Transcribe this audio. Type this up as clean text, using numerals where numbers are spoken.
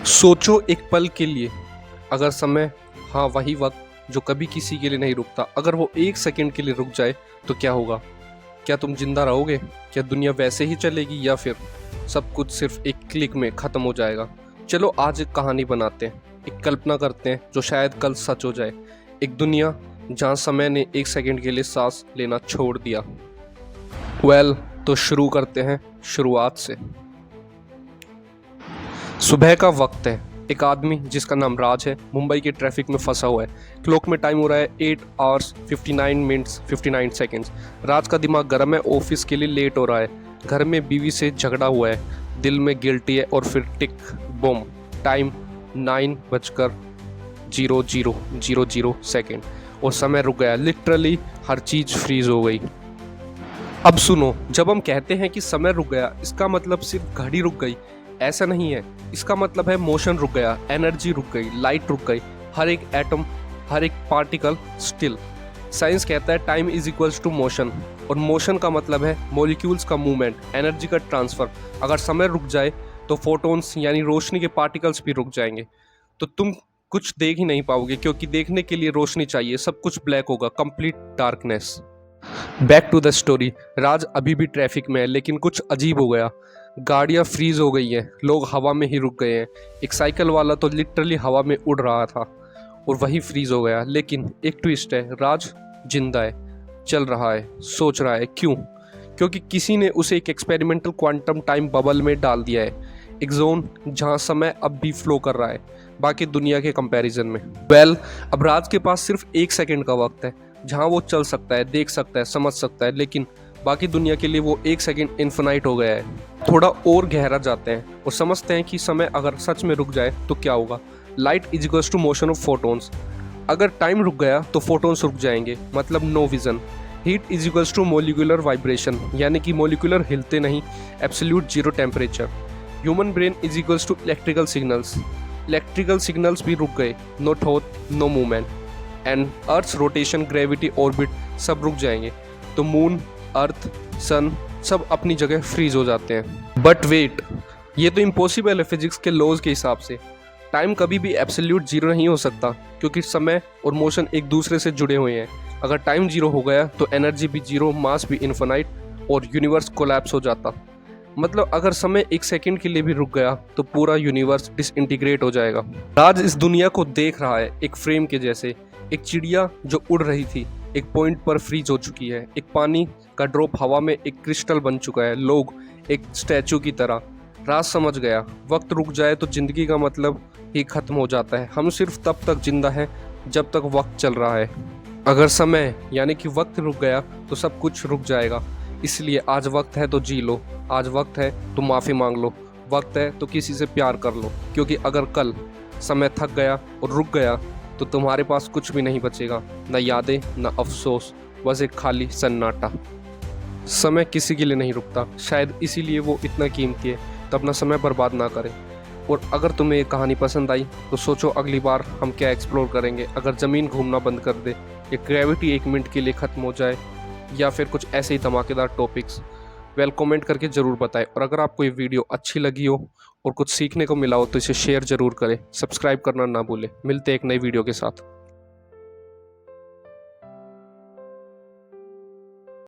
सोचो एक पल के लिए, अगर समय, हाँ वही वक्त जो कभी किसी के लिए नहीं रुकता, अगर वो एक सेकंड के लिए रुक जाए तो क्या होगा? क्या तुम जिंदा रहोगे? क्या दुनिया वैसे ही चलेगी या फिर सब कुछ सिर्फ एक क्लिक में ख़त्म हो जाएगा? चलो आज एक कहानी बनाते हैं, एक कल्पना करते हैं जो शायद कल सच हो जाए। एक दुनिया जहाँ समय ने एक सेकंड के लिए सांस लेना छोड़ दिया। तो शुरू करते हैं शुरुआत से। सुबह का वक्त है। एक आदमी जिसका नाम राज है मुंबई के ट्रैफिक में फंसा हुआ है। क्लॉक में टाइम हो रहा है 8 आवर्स 59 मिनट्स 59 सेकेंड्स। राज का दिमाग गर्म है, ऑफिस के लिए लेट हो रहा है, घर में बीवी से झगड़ा हुआ है, दिल में गिल्टी है और फिर टिक बम टाइम 9:00:00 सेकेंड और समय रुक गया। लिटरली हर चीज़ फ्रीज हो गई। अब सुनो, जब हम कहते हैं कि समय रुक गया, इसका मतलब सिर्फ घड़ी रुक गई ऐसा नहीं है। इसका मतलब है मोशन रुक गया, एनर्जी रुक गई, लाइट रुक गई, हर एक एटम, हर एक पार्टिकल स्टिल। साइंस कहता है time is equals to motion, और मोशन का मतलब है मॉलिक्यूल्स का मूवमेंट, एनर्जी का ट्रांसफर। अगर समय रुक जाए तो फोटॉन्स यानी रोशनी के पार्टिकल्स भी रुक जाएंगे, तो तुम कुछ देख ही नहीं पाओगे, क्योंकि देखने के लिए रोशनी चाहिए, सब कुछ ब्लैक होगा, complete darkness. Back to the story. Raj अभी भी ट्रैफिक में है, लेकिन कुछ अजीब हो गया। गाड़ियाँ फ्रीज हो गई हैं, लोग हवा में ही रुक गए हैं। एक साइकिल वाला तो लिटरली हवा में उड़ रहा था और वही फ्रीज हो गया। लेकिन एक ट्विस्ट है, राज जिंदा है, चल रहा है, सोच रहा है। क्यों? क्योंकि किसी ने उसे एक एक्सपेरिमेंटल क्वांटम टाइम बबल में डाल दिया है, एक जोन जहाँ समय अब भी फ्लो कर रहा है बाकी दुनिया के कंपैरिजन में। अब राज के पास सिर्फ एक सेकंड का वक्त है, जहाँ वो चल सकता है, देख सकता है, समझ सकता है, लेकिन बाकी दुनिया के लिए वो एक सेकंड इन्फिनाइट हो गया है। थोड़ा और गहरा जाते हैं और समझते हैं कि समय अगर सच में रुक जाए तो क्या होगा। Light is equals to motion of photons. अगर टाइम रुक गया तो फोटॉन्स रुक जाएंगे, मतलब no vision. Heat is equals to molecular vibration, यानी कि मोलिकुलर हिलते नहीं, absolute zero temperature. Human brain is equals to electrical signals. Electrical signals भी रुक गए, no thought no movement. And earth's rotation, gravity, orbit सब रुक जाएंगे, तो मून, अर्थ, सन सब अपनी जगह फ्रीज हो जाते हैं। बट वेट, ये तो इम्पॉसिबल है फिजिक्स के लॉज के हिसाब से। टाइम कभी भी एब्सोल्यूट जीरो नहीं हो सकता, क्योंकि समय और मोशन एक दूसरे से जुड़े हुए हैं। अगर टाइम जीरो हो गया तो एनर्जी भी जीरो, मास भी इन्फिनाइट और यूनिवर्स कोलैप्स हो जाता। मतलब अगर समय एक सेकंड के लिए भी रुक गया तो पूरा यूनिवर्स डिसइंटीग्रेट हो जाएगा। राज इस दुनिया को देख रहा है एक फ्रेम के जैसे। एक चिड़िया जो उड़ रही थी एक पॉइंट पर फ्रीज हो चुकी है, एक पानी का ड्रॉप हवा में एक क्रिस्टल बन चुका है, लोग एक स्टैचू की तरह। राज समझ गया, वक्त रुक जाए तो जिंदगी का मतलब ही खत्म हो जाता है। हम सिर्फ तब तक जिंदा हैं जब तक वक्त चल रहा है। अगर समय यानी कि वक्त रुक गया तो सब कुछ रुक जाएगा। इसलिए आज वक्त है तो जी लो, आज वक्त है तो माफ़ी मांग लो, वक्त है तो किसी से प्यार कर लो, क्योंकि अगर कल समय थक गया और रुक गया तो तुम्हारे पास कुछ भी नहीं बचेगा, न यादें न अफसोस, बस एक खाली सन्नाटा। समय किसी के लिए नहीं रुकता, शायद इसीलिए वो इतना कीमती है। तो अपना समय बर्बाद ना करें। और अगर तुम्हें ये कहानी पसंद आई तो सोचो अगली बार हम क्या एक्सप्लोर करेंगे। अगर ज़मीन घूमना बंद कर दे, या ग्रेविटी 1 मिनट के लिए ख़त्म हो जाए, या फिर कुछ ऐसे ही धमाकेदार टॉपिक्स, कमेंट करके ज़रूर बताएं। और अगर आपको ये वीडियो अच्छी लगी हो और कुछ सीखने को मिला हो तो इसे शेयर ज़रूर करें, सब्सक्राइब करना ना भूलें। मिलते हैं एक नई वीडियो के साथ।